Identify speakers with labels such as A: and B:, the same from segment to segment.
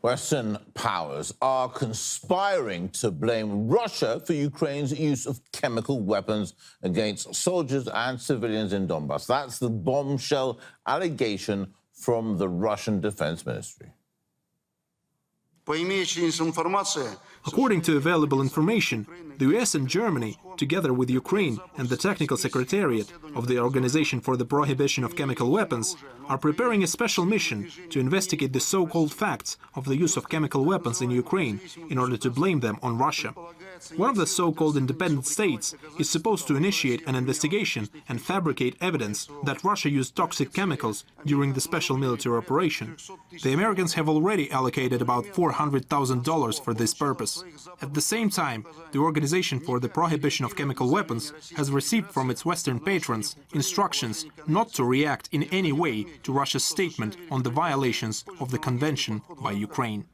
A: Western powers are conspiring to blame Russia for Ukraine's use of chemical weapons against soldiers and civilians in Donbass. That's the bombshell allegation from the Russian Defense Ministry.
B: According to available information, the US and Germany, together with Ukraine and the Technical Secretariat of the Organization for the Prohibition of Chemical Weapons, are preparing a special mission to investigate the so-called facts of the use of chemical weapons in Ukraine in order to blame them on Russia. One of the so-called independent states is supposed to initiate an investigation and fabricate evidence that Russia used toxic chemicals during the special military operation. The Americans have already allocated about $400,000 for this purpose. At the same time, the Organization for the Prohibition of Chemical Weapons has received from its Western patrons instructions not to react in any way to Russia's statement on the violations of the convention by Ukraine.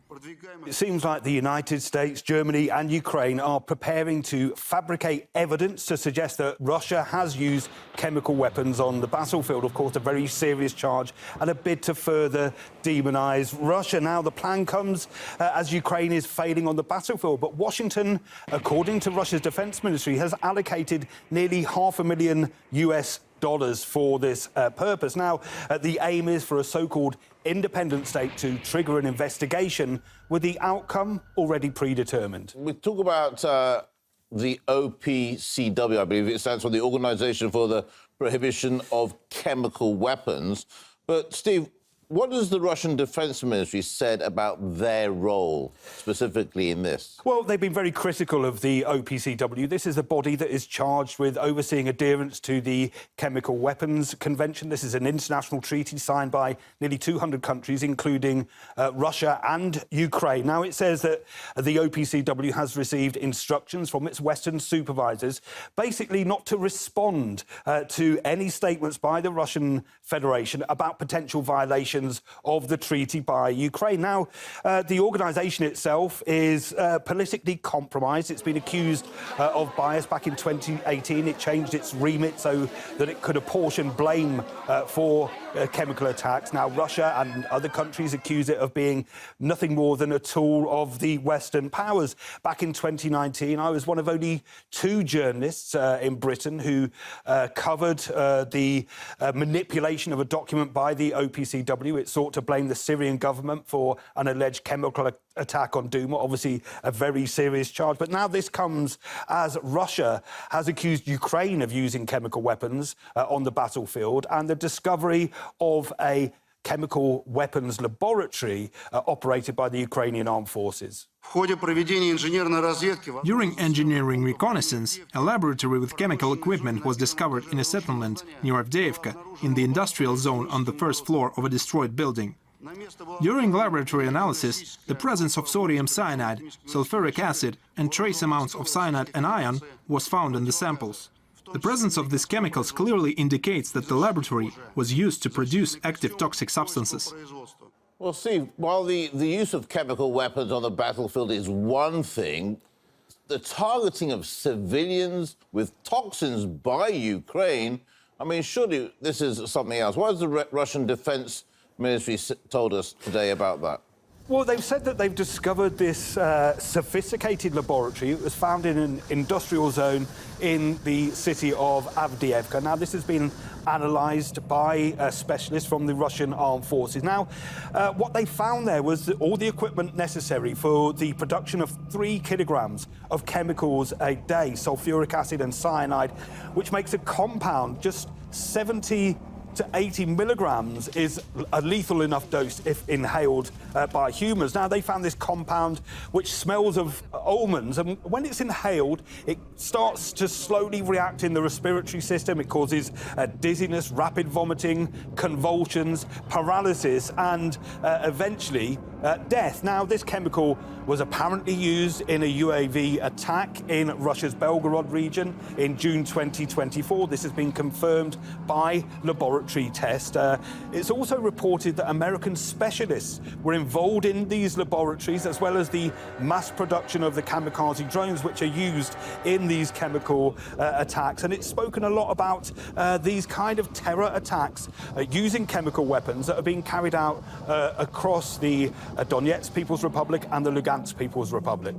C: It seems like the United States, Germany and Ukraine are preparing to fabricate evidence to suggest that Russia has used chemical weapons on the battlefield. Of course, a very serious charge and a bid to further demonise Russia. Now, the plan comes as Ukraine is failing on the battlefield. But Washington, according to Russia's defence ministry, has allocated nearly $500,000 for this purpose. Now, the aim is for a so-called independent state to trigger an investigation with the outcome already predetermined.
A: We talk about the OPCW, I believe it stands for the Organization for the Prohibition of Chemical Weapons. But, Steve, what has the Russian Defense Ministry said about their role specifically in this?
C: Well, they've been very critical of the OPCW. This is a body that is charged with overseeing adherence to the Chemical Weapons Convention. This is an international treaty signed by nearly 200 countries, including Russia and Ukraine. Now, it says that the OPCW has received instructions from its Western supervisors, basically not to respond to any statements by the Russian Federation about potential violations of the treaty by Ukraine. Now, the organisation itself is politically compromised. It's been accused of bias. Back in 2018, it changed its remit so that it could apportion blame for chemical attacks. Now, Russia and other countries accuse it of being nothing more than a tool of the Western powers. Back in 2019, I was one of only 2 journalists in Britain who covered the manipulation of a document by the OPCW. It sought to blame the Syrian government for an alleged chemical attack on Duma, obviously a very serious charge. But now this comes as Russia has accused Ukraine of using chemical weapons on the battlefield, and the discovery of a chemical weapons laboratory operated by the Ukrainian armed forces.
B: During engineering reconnaissance, a laboratory with chemical equipment was discovered in a settlement near Avdiivka in the industrial zone on the first floor of a destroyed building. During laboratory analysis, the presence of sodium cyanide, sulfuric acid and trace amounts of cyanide and iron was found in the samples. The presence of these chemicals clearly indicates that the laboratory was used to produce active toxic substances.
A: Well, Steve, while the use of chemical weapons on the battlefield is one thing, the targeting of civilians with toxins by Ukraine, I mean, surely this is something else. What has the Russian Defense Ministry told us today about that?
C: Well, they've said that they've discovered this sophisticated laboratory. It was found in an industrial zone in the city of Avdiivka. Now, this has been analysed by specialists from the Russian armed forces. Now, what they found there was all the equipment necessary for the production of 3 kilograms of chemicals a day, sulfuric acid and cyanide, which makes a compound just 70 to 80 milligrams is a lethal enough dose if inhaled by humans. Now, they found this compound which smells of almonds, and when it's inhaled, it starts to slowly react in the respiratory system. It causes dizziness, rapid vomiting, convulsions, paralysis, and eventually death. Now, this chemical was apparently used in a UAV attack in Russia's Belgorod region in June 2024. This has been confirmed by laboratory tests. It's also reported that American specialists were involved in these laboratories, as well as the mass production of the kamikaze drones, which are used in these chemical attacks. And it's spoken a lot about these kind of terror attacks using chemical weapons that are being carried out across the Donetsk People's Republic and the Lugansk People's Republic.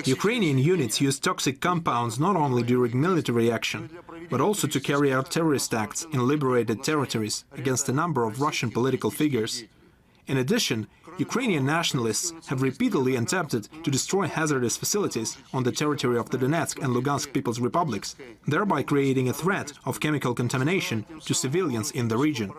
B: Ukrainian units use toxic compounds not only during military action, but also to carry out terrorist acts in liberated territories against a number of Russian political figures. In addition, Ukrainian nationalists have repeatedly attempted to destroy hazardous facilities on the territory of the Donetsk and Lugansk People's Republics, thereby creating a threat of chemical contamination to civilians in the region.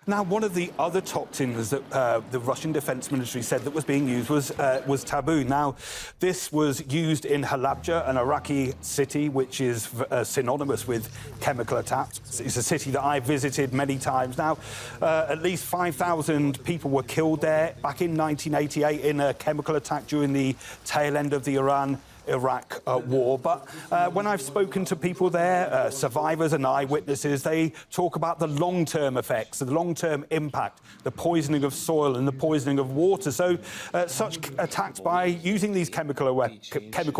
C: Now, one of the other toxins that the Russian Defense Ministry said that was being used was taboo. Now, this was used in Halabja, an Iraqi city which is synonymous with chemical attacks. It's a city that I visited many times. Now, at least 5,000 people were killed there back in 1988 in a chemical attack during the tail end of the Iran-Iraq war. But when I've spoken to people there, survivors and eyewitnesses, they talk about the long-term effects, the long-term impact, the poisoning of soil and the poisoning of water. So such attacks by using these chemical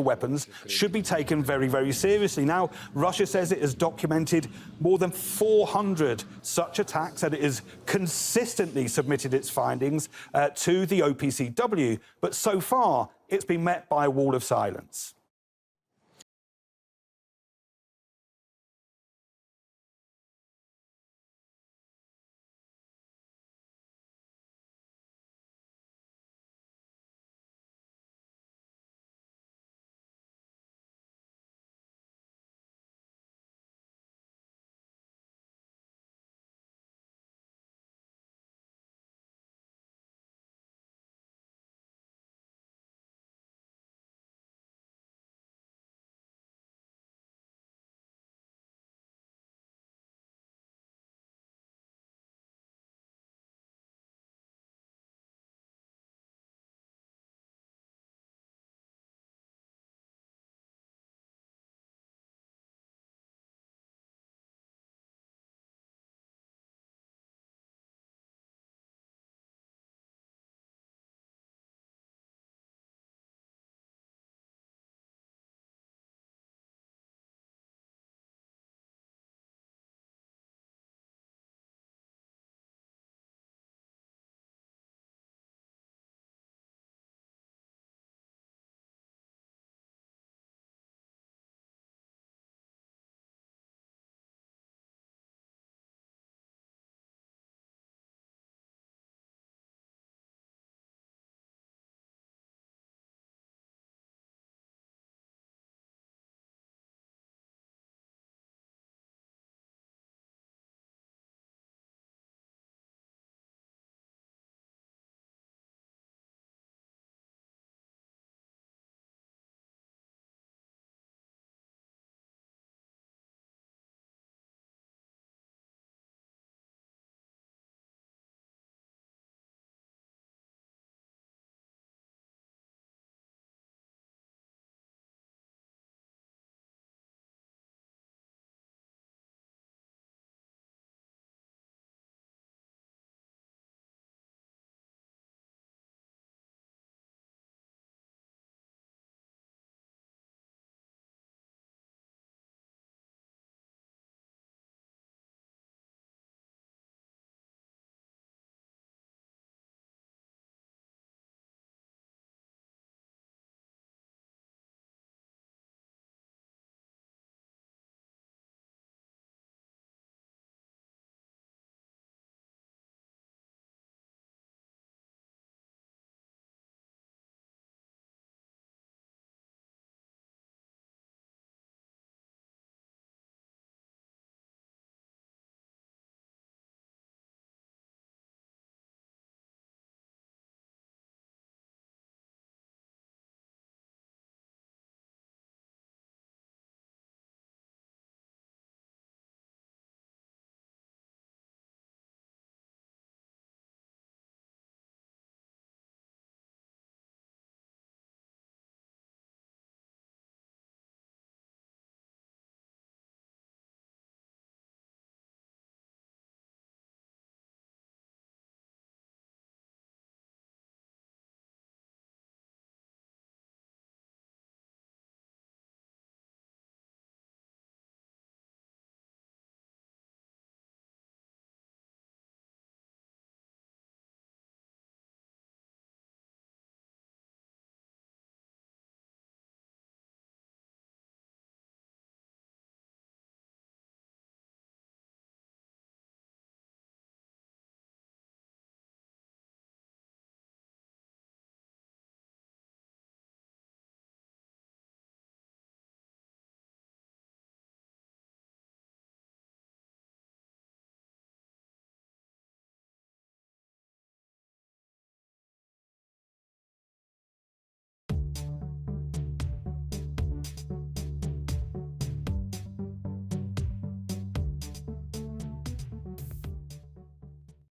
C: weapons should be taken very, very seriously. Now, Russia says it has documented more than 400 such attacks and it has consistently submitted its findings to the OPCW. But so far, it's been met by a wall of silence.